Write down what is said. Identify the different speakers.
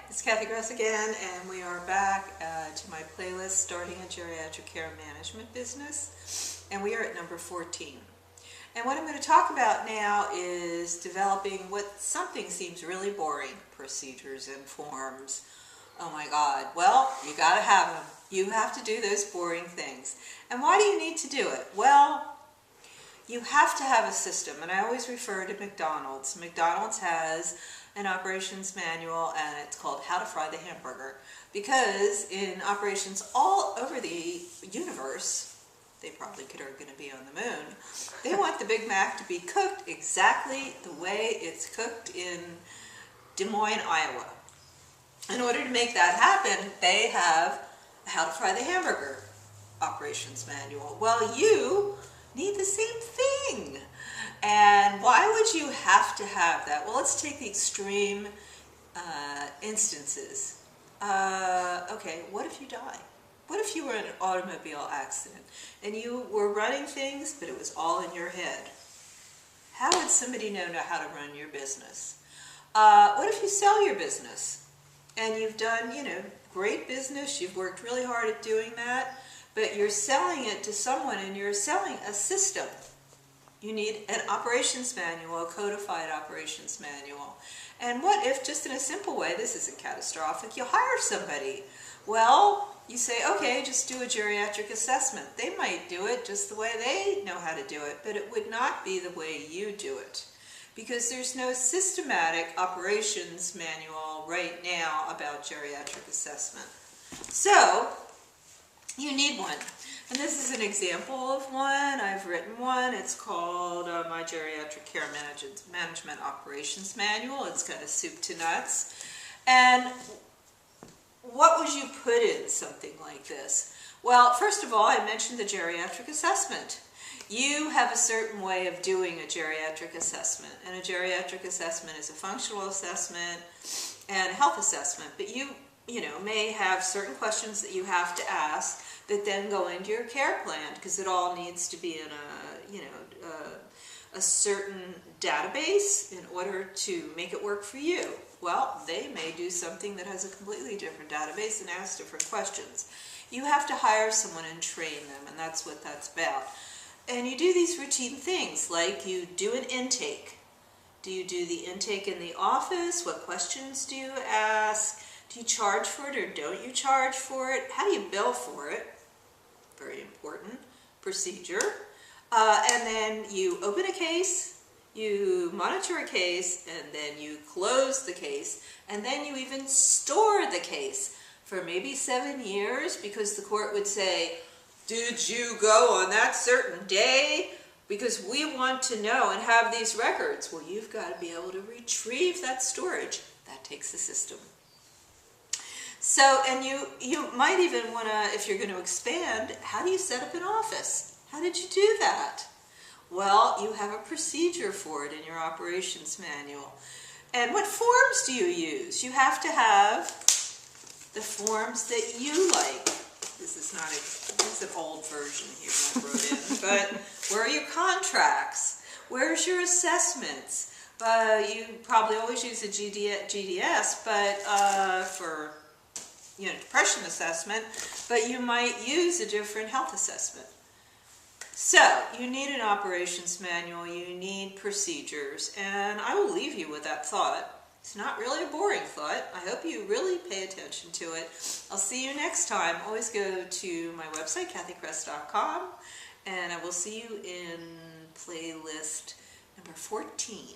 Speaker 1: It's Kathy Gress again, and we are back to my playlist, Starting a Geriatric Care Management Business, and we are at number 14. And what I'm going to talk about now is developing what something seems really boring, procedures and forms. Oh my God, well, you got to have them. You have to do those boring things. And why do you need to do it? Well, you have to have a system, and I always refer to McDonald's. McDonald's has an operations manual, and it's called How to Fry the Hamburger, because in operations all over the universe, they probably are going to be on the moon, they want the Big Mac to be cooked exactly the way it's cooked in Des Moines, Iowa. In order to make that happen, they have a How to Fry the Hamburger operations manual. Well, you need the same thing. And why would you have to have that? Well, let's take the extreme instances. Okay, what if you die? What if you were in an automobile accident and you were running things, but it was all in your head? How would somebody know how to run your business? What if you sell your business and you've done, great business, you've worked really hard at doing that, but you're selling it to someone and you're selling a system. You need an operations manual, a codified operations manual. And what if, just in a simple way, this isn't catastrophic, you hire somebody? Well, you say, okay, just do a geriatric assessment. They might do it just the way they know how to do it, but it would not be the way you do it, because there's no systematic operations manual right now about geriatric assessment. So, you need one. And this is an example of one. I've written one. It's called My Geriatric Care Management Operations Manual. It's kind of soup to nuts. And what would you put in something like this? Well, first of all, I mentioned the geriatric assessment. You have a certain way of doing a geriatric assessment. And a geriatric assessment is a functional assessment and a health assessment. But you may have certain questions that you have to ask that then go into your care plan, because it all needs to be in a certain database in order to make it work for you. Well, they may do something that has a completely different database and asks different questions. You have to hire someone and train them, and that's what that's about. And you do these routine things, like you do an intake. Do you do the intake in the office? What questions do you ask? Do you charge for it or don't you charge for it? How do you bill for it? Very important procedure. And then you open a case, you monitor a case, and then you close the case, and then you even store the case for maybe 7 years, because the court would say, did you go on that certain day? Because we want to know and have these records. Well, you've got to be able to retrieve that storage. That takes a system. So, and you might even want to, if you're going to expand, how do you set up an office? How did you do that? Well, you have a procedure for it in your operations manual. And what forms do you use? You have to have the forms that you like. This is an old version here I wrote in. But where are your contracts? Where's your assessments? You probably always use a GDS, but for depression assessment, but you might use a different health assessment. So, you need an operations manual, you need procedures, and I will leave you with that thought. It's not really a boring thought. I hope you really pay attention to it. I'll see you next time. Always go to my website, kathycrest.com, and I will see you in playlist number 14.